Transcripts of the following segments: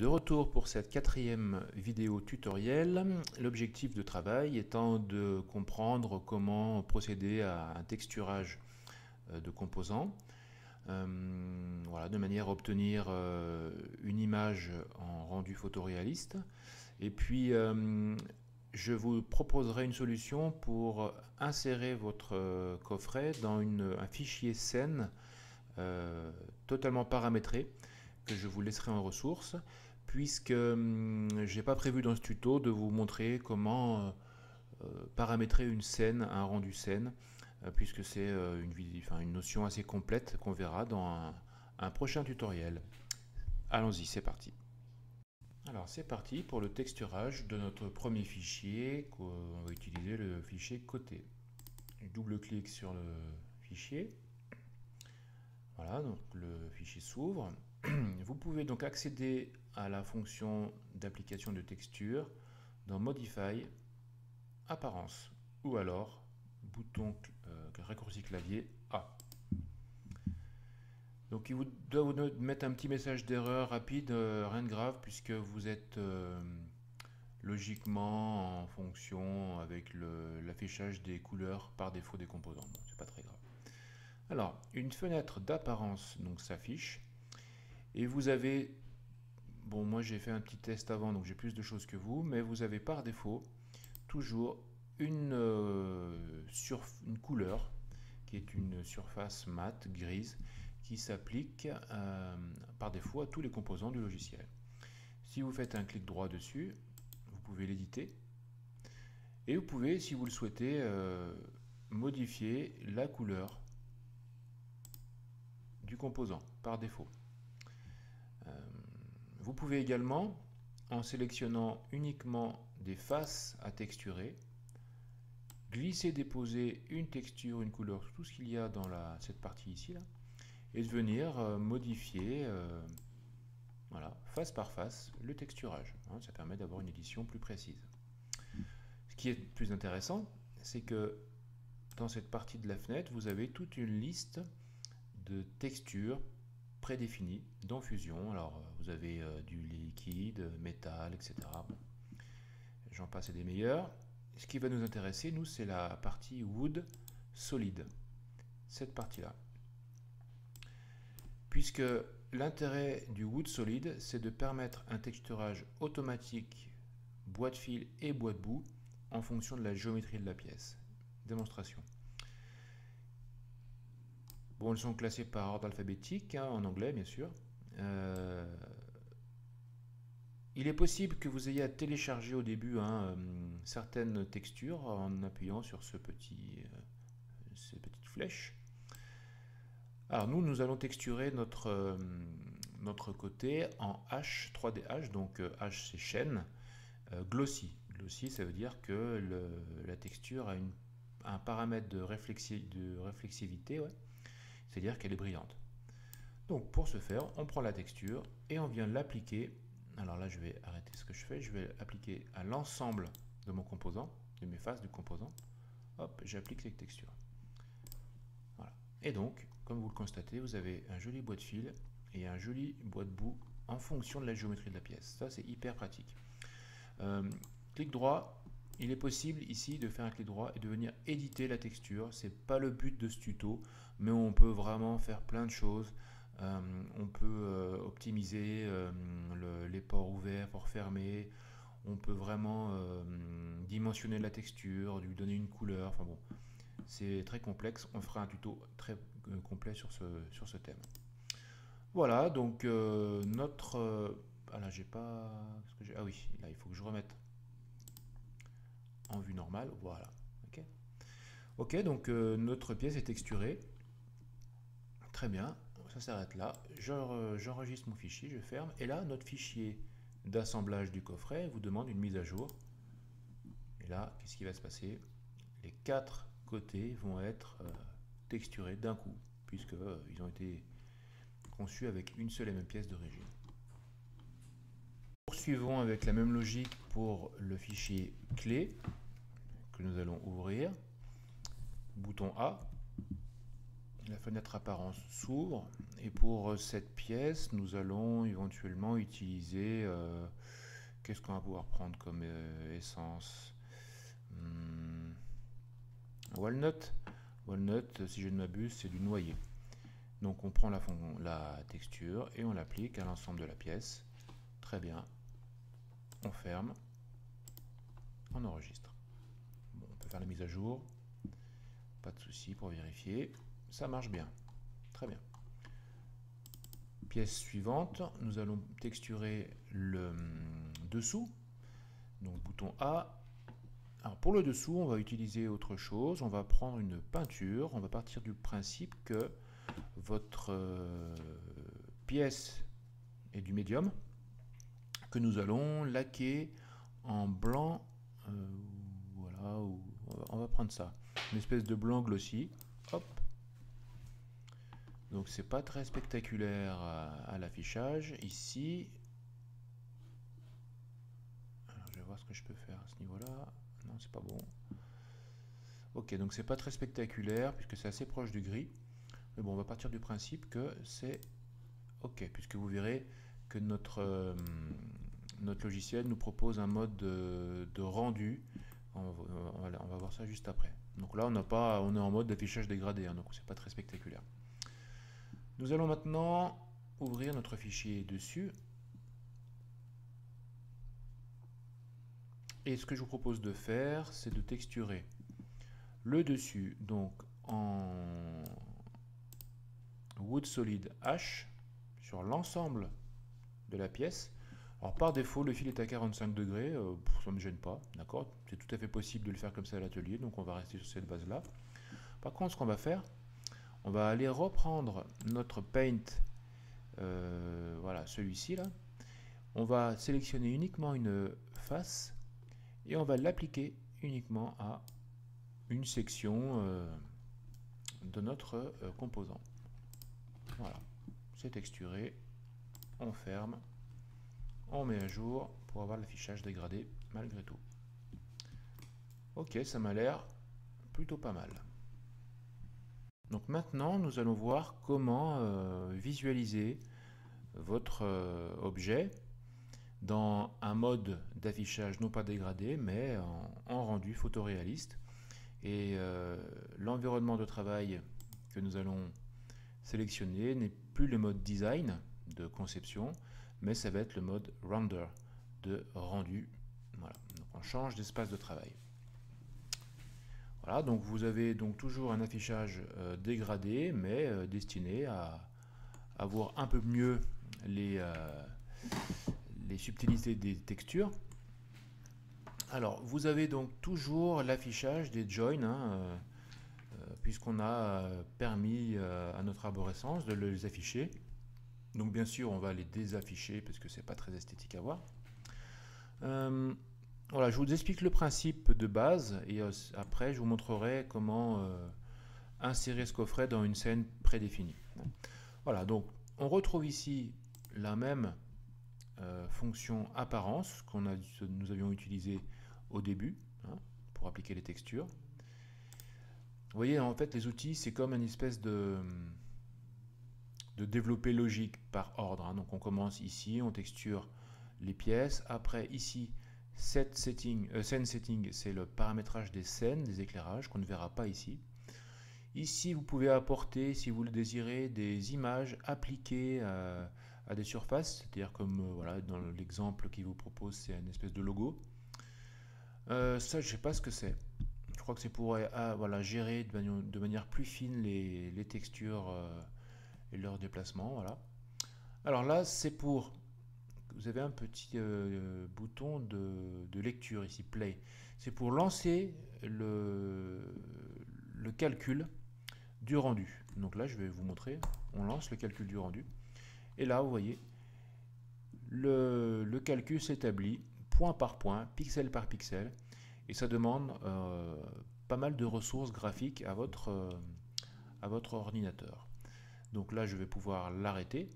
De retour pour cette quatrième vidéo tutoriel, l'objectif de travail étant de comprendre comment procéder à un texturage de composants, voilà, de manière à obtenir une image en rendu photoréaliste. Et puis je vous proposerai une solution pour insérer votre coffret dans un fichier scène totalement paramétré que je vous laisserai en ressources, puisque j'ai pas prévu dans ce tuto de vous montrer comment paramétrer une scène, un rendu scène, puisque c'est une notion assez complète qu'on verra dans un prochain tutoriel. Allons-y, c'est parti. Alors c'est parti pour le texturage de notre premier fichier. On va utiliser le fichier côté. Double-clic sur le fichier. Voilà, donc le fichier s'ouvre. Vous pouvez donc accéder à la fonction d'application de texture dans Modify, Apparence, ou alors bouton raccourci clavier A. Donc il doit vous mettre un petit message d'erreur rapide, rien de grave, puisque vous êtes logiquement en fonction avec l'affichage des couleurs par défaut des composants. Bon, c'est pas très grave. Alors, une fenêtre d'apparence donc s'affiche. Et vous avez, bon moi j'ai fait un petit test avant donc j'ai plus de choses que vous, mais vous avez par défaut toujours une couleur qui est une surface mate grise qui s'applique par défaut à tous les composants du logiciel. Si vous faites un clic droit dessus, vous pouvez l'éditer et vous pouvez, si vous le souhaitez, modifier la couleur du composant par défaut. Vous pouvez également, en sélectionnant uniquement des faces à texturer, glisser, déposer une texture, une couleur, tout ce qu'il y a dans cette partie ici, là, et de venir modifier, voilà, face par face, le texturage. Ça permet d'avoir une édition plus précise. Ce qui est plus intéressant, c'est que dans cette partie de la fenêtre, vous avez toute une liste de textures prédéfinis dans Fusion. Alors vous avez du liquide, métal, etc. Bon, j'en passe et des meilleurs. Ce qui va nous intéresser, nous, c'est la partie Wood solide. Cette partie-là. Puisque l'intérêt du Wood solide, c'est de permettre un texturage automatique bois de fil et bois de boue en fonction de la géométrie de la pièce. Démonstration. Bon, elles sont classées par ordre alphabétique, hein, en anglais bien sûr. Il est possible que vous ayez à télécharger au début certaines textures en appuyant sur ces petites flèches. Alors nous allons texturer notre côté en H, 3D H, donc H c'est chaîne, glossy. Glossy, ça veut dire que la texture a un paramètre de réflexivité, ouais. C'est-à-dire qu'elle est brillante. Donc pour ce faire, on prend la texture et on vient l'appliquer. Alors là, je vais arrêter ce que je fais. Je vais l'appliquer à l'ensemble de mon composant, de mes faces du composant. Hop, j'applique cette texture. Voilà. Et donc, comme vous le constatez, vous avez un joli bois de fil et un joli bois de boue en fonction de la géométrie de la pièce. Ça, c'est hyper pratique. Clic droit. Il est possible ici de faire un clic droit et de venir éditer la texture. C'est pas le but de ce tuto, mais on peut vraiment faire plein de choses. On peut optimiser les ports ouverts, ports fermés. On peut vraiment dimensionner la texture, lui donner une couleur. Enfin bon, c'est très complexe. On fera un tuto très complet sur ce thème. Voilà, donc notre... ah là, j'ai pas... Ah oui, là, il faut que je remette en vue normale, voilà. Ok, donc notre pièce est texturée. Très bien, ça s'arrête là. J'enregistre mon fichier, je ferme. Et là, notre fichier d'assemblage du coffret vous demande une mise à jour. Et là, qu'est-ce qui va se passer? Les 4 côtés vont être texturés d'un coup, puisqu'ils ont été conçus avec une seule et même pièce d'origine. Poursuivons avec la même logique pour le fichier clé que nous allons ouvrir. Bouton A, la fenêtre apparence s'ouvre et pour cette pièce, nous allons éventuellement utiliser qu'est-ce qu'on va pouvoir prendre comme essence? Hmm, Walnut. Walnut, si je ne m'abuse, c'est du noyer. Donc on prend la texture et on l'applique à l'ensemble de la pièce. Très bien. On ferme. On enregistre. Bon, on peut faire la mise à jour. Pas de souci pour vérifier. Ça marche bien. Très bien. Pièce suivante, nous allons texturer le dessous. Donc bouton A. Alors pour le dessous, on va utiliser autre chose. On va prendre une peinture. On va partir du principe que votre pièce est du médium, que nous allons laquer en blanc. Voilà, on va prendre ça. Une espèce de blanc glossy. Hop. Donc c'est pas très spectaculaire à l'affichage. Ici, alors, je vais voir ce que je peux faire à ce niveau-là. Non, c'est pas bon. Ok, donc c'est pas très spectaculaire puisque c'est assez proche du gris. Mais bon, on va partir du principe que c'est ok, puisque vous verrez que notre logiciel nous propose un mode de rendu. On va voir ça juste après. Donc là, on est en mode d'affichage dégradé, hein, donc c'est pas très spectaculaire. Nous allons maintenant ouvrir notre fichier dessus. Et ce que je vous propose de faire, c'est de texturer le dessus, donc en Wood Solid H sur l'ensemble de la pièce. Alors par défaut, le fil est à 45 degrés, ça ne me gêne pas, d'accord? C'est tout à fait possible de le faire comme ça à l'atelier, donc on va rester sur cette base-là. Par contre, ce qu'on va faire, on va aller reprendre notre paint, voilà, celui-ci là. On va sélectionner uniquement une face et on va l'appliquer uniquement à une section de notre composant. Voilà, c'est texturé, on ferme, on met à jour pour avoir l'affichage dégradé malgré tout. Ok, ça m'a l'air plutôt pas mal. Donc maintenant, nous allons voir comment visualiser votre objet dans un mode d'affichage non pas dégradé, mais en rendu photoréaliste. Et l'environnement de travail que nous allons sélectionner n'est plus le mode design de conception, mais ça va être le mode render de rendu. Voilà. Donc on change d'espace de travail. Voilà, donc vous avez donc toujours un affichage dégradé, mais destiné à voir un peu mieux les subtilités des textures. Alors, vous avez donc toujours l'affichage des joins, hein, puisqu'on a permis à notre arborescence de les afficher. Donc bien sûr, on va les désafficher parce que c'est pas très esthétique à voir. Voilà, je vous explique le principe de base et après je vous montrerai comment insérer ce coffret dans une scène prédéfinie. Voilà, donc on retrouve ici la même fonction apparence que nous avions utilisée au début, hein, pour appliquer les textures. Vous voyez, en fait, les outils, c'est comme une espèce de développer logique par ordre, hein. Donc on commence ici, on texture les pièces. Après, ici, scene setting, c'est le paramétrage des scènes, des éclairages, qu'on ne verra pas ici. Ici, vous pouvez apporter, si vous le désirez, des images appliquées à des surfaces, c'est-à-dire comme voilà, dans l'exemple qu'il vous propose, c'est une espèce de logo. Ça, je ne sais pas ce que c'est. Je crois que c'est pour voilà, gérer de manière plus fine les textures et leur déplacement. Voilà. Alors là, c'est pour... Vous avez un petit bouton de lecture ici, Play. C'est pour lancer le calcul du rendu. Donc là, je vais vous montrer. On lance le calcul du rendu. Et là, vous voyez, le calcul s'établit point par point, pixel par pixel. Et ça demande pas mal de ressources graphiques à votre ordinateur. Donc là, je vais pouvoir l'arrêter.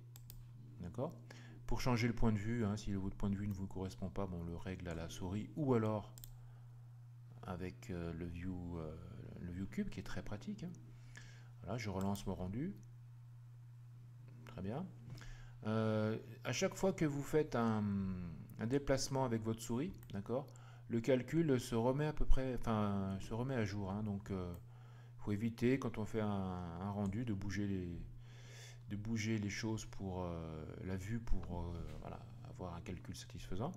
D'accord ? Pour changer le point de vue, hein, si votre point de vue ne vous correspond pas, bon, le règle à la souris ou alors avec le view cube qui est très pratique. Hein. Voilà, je relance mon rendu. Très bien. À chaque fois que vous faites un déplacement avec votre souris, d'accord, le calcul se remet à peu près, enfin, se remet à jour. Hein. Donc, il faut éviter quand on fait un rendu de bouger les choses pour la vue pour voilà, avoir un calcul satisfaisant.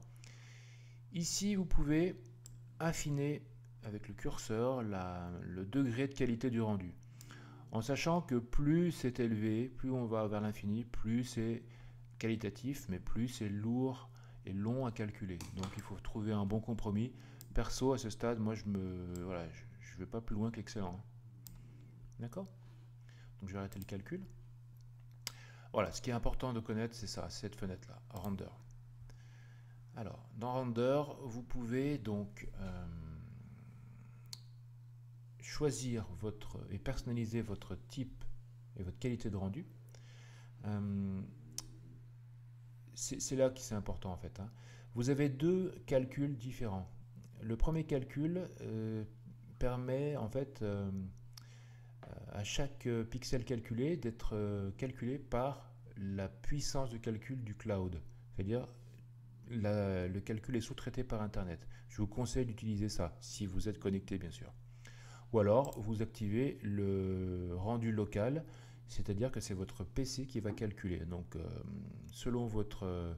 Ici, vous pouvez affiner avec le curseur le degré de qualité du rendu. En sachant que plus c'est élevé, plus on va vers l'infini, plus c'est qualitatif, mais plus c'est lourd et long à calculer. Donc il faut trouver un bon compromis. Perso, à ce stade, moi voilà, je vais pas plus loin qu'excellent. D'accord? Donc je vais arrêter le calcul. Voilà, ce qui est important de connaître, c'est ça, cette fenêtre-là, Render. Alors, dans Render, vous pouvez donc choisir et personnaliser votre type et votre qualité de rendu. C'est là que c'est important en fait. Hein. Vous avez deux calculs différents. Le premier calcul permet en fait à chaque pixel calculé d'être calculé par la puissance de calcul du cloud. C'est-à-dire le calcul est sous-traité par Internet. Je vous conseille d'utiliser ça, si vous êtes connecté bien sûr. Ou alors, vous activez le rendu local, c'est-à-dire que c'est votre PC qui va calculer. Donc, selon votre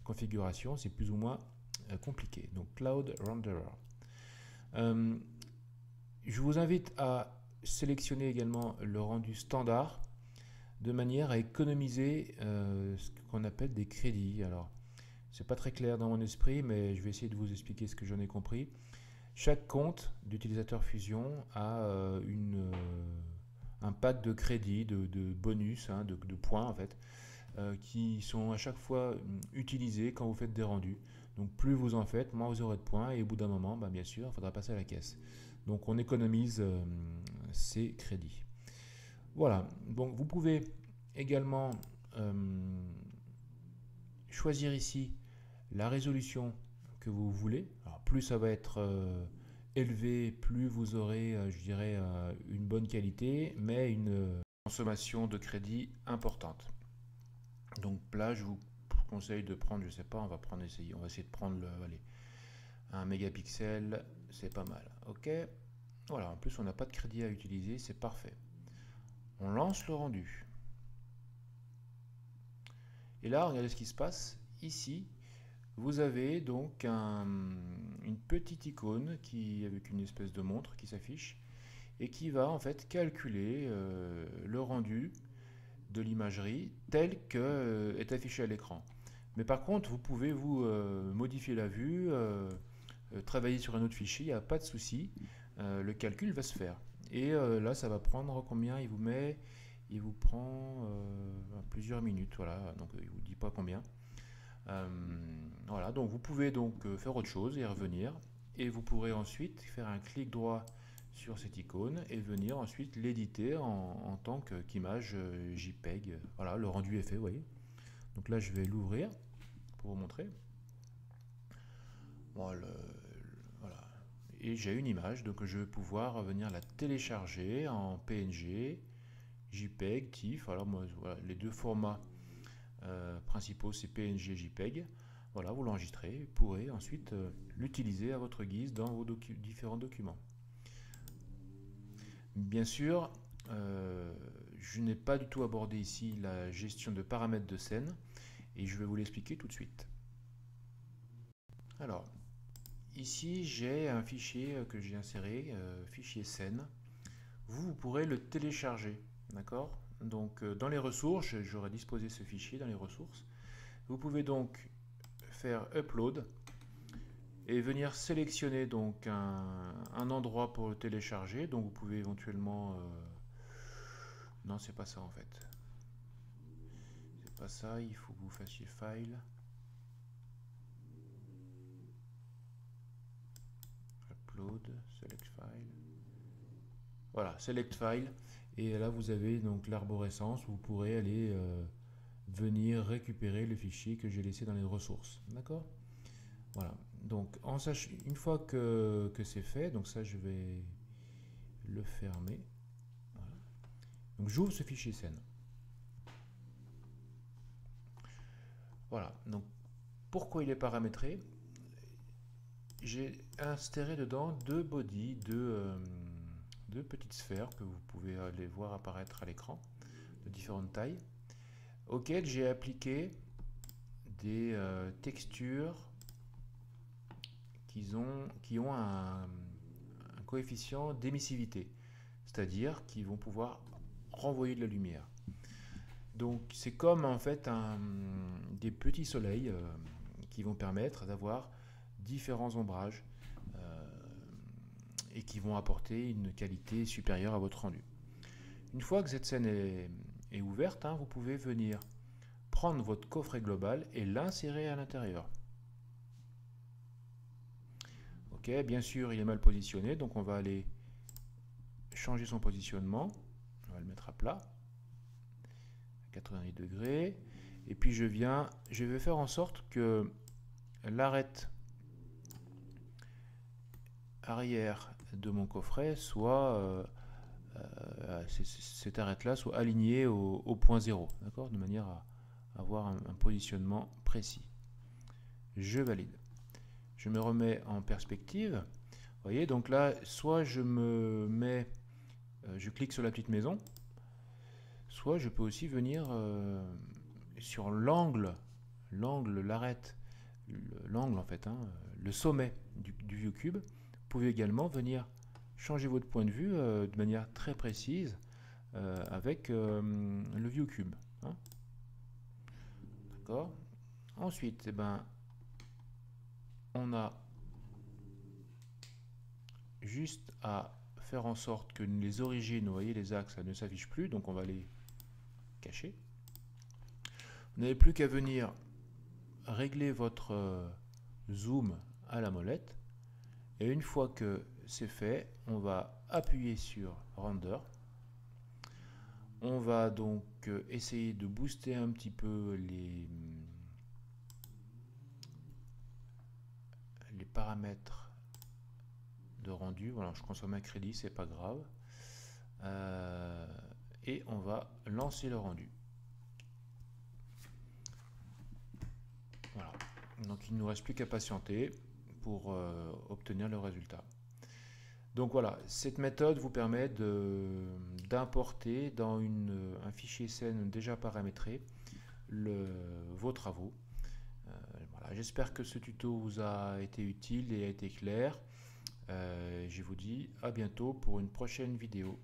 configuration, c'est plus ou moins compliqué. Donc, Cloud Renderer. Je vous invite à sélectionner également le rendu standard de manière à économiser ce qu'on appelle des crédits. Alors, c'est pas très clair dans mon esprit, mais je vais essayer de vous expliquer ce que j'en ai compris. Chaque compte d'utilisateur Fusion a un pack de crédits, de bonus, hein, de points en fait, qui sont à chaque fois utilisés quand vous faites des rendus. Donc plus vous en faites, moins vous aurez de points et au bout d'un moment, bien sûr, il faudra passer à la caisse. Donc on économise ces crédits. Voilà, donc vous pouvez également choisir ici la résolution que vous voulez. Alors, plus ça va être élevé, plus vous aurez, je dirais, une bonne qualité, mais une consommation de crédit importante. Donc là, je vous conseille de prendre, je sais pas, on va essayer de prendre allez, 1 mégapixel, c'est pas mal. Ok, voilà, en plus on n'a pas de crédit à utiliser, c'est parfait. On lance le rendu. Et là, regardez ce qui se passe. Ici, vous avez donc une petite icône avec une espèce de montre qui s'affiche et qui va en fait calculer le rendu de l'imagerie tel que est affiché à l'écran. Mais par contre, vous pouvez modifier la vue, travailler sur un autre fichier, il n'y a pas de souci, le calcul va se faire. Et là, ça va prendre combien il vous prend plusieurs minutes, voilà, donc il ne vous dit pas combien. Voilà, donc vous pouvez donc faire autre chose et revenir. Et vous pourrez ensuite faire un clic droit sur cette icône et venir ensuite l'éditer en tant qu'image JPEG. Voilà, le rendu est fait, vous voyez. Donc là, je vais l'ouvrir pour vous montrer. Voilà. Et j'ai une image, donc je vais pouvoir venir la télécharger en PNG, JPEG, TIFF. Voilà, les deux formats principaux, c'est PNG et JPEG. Voilà, vous l'enregistrez, vous pourrez ensuite l'utiliser à votre guise dans vos différents documents. Bien sûr, je n'ai pas du tout abordé ici la gestion de paramètres de scène et je vais vous l'expliquer tout de suite. Alors, ici j'ai un fichier que j'ai inséré, fichier scène. Vous pourrez le télécharger, d'accord? Donc dans les ressources, j'aurai disposé ce fichier dans les ressources. Vous pouvez donc faire upload et venir sélectionner donc un endroit pour le télécharger. Donc vous pouvez éventuellement non, c'est pas ça en fait, c'est pas ça, il faut que vous fassiez file, upload, select file, voilà, select file, et là vous avez donc l'arborescence où vous pourrez aller venir récupérer le fichier que j'ai laissé dans les ressources, d'accord? Voilà, donc une fois que c'est fait, donc ça je vais le fermer, voilà. Donc j'ouvre ce fichier scène. Voilà, donc pourquoi il est paramétré? J'ai inséré dedans deux bodies, deux petites sphères que vous pouvez aller voir apparaître à l'écran, de différentes tailles, auxquelles j'ai appliqué des textures qui ont un coefficient d'émissivité, c'est-à-dire qui vont pouvoir renvoyer de la lumière. Donc c'est comme en fait des petits soleils qui vont permettre d'avoir différents ombrages et qui vont apporter une qualité supérieure à votre rendu. Une fois que cette scène est ouverte, vous pouvez venir prendre votre coffret global et l'insérer à l'intérieur. Ok, bien sûr il est mal positionné, donc on va aller changer son positionnement. On va le mettre à plat, 90 degrés, et puis je vais faire en sorte que l'arête arrière de mon coffret soit cette arête là soit alignée au point 0, d'accord, de manière à avoir un positionnement précis. Je valide. Je me remets en perspective. Vous voyez, donc là, soit je clique sur la petite maison, soit je peux aussi venir sur l'arête, l'angle en fait, le sommet du vieux cube. Vous pouvez également venir changer votre point de vue de manière très précise avec le vieux cube. D'accord. Ensuite, on a juste à faire en sorte que les origines, vous voyez, les axes, ça ne s'affiche plus, donc on va les cacher. Vous n'avez plus qu'à venir régler votre zoom à la molette, et une fois que c'est fait, on va appuyer sur Render. On va donc essayer de booster un petit peu les paramètres de rendu. Voilà, je consomme un crédit, c'est pas grave. Et on va lancer le rendu. Voilà. Donc il ne nous reste plus qu'à patienter pour obtenir le résultat. Donc voilà, cette méthode vous permet d'importer dans un fichier scène déjà paramétré vos travaux. Voilà, j'espère que ce tuto vous a été utile et a été clair. Je vous dis à bientôt pour une prochaine vidéo.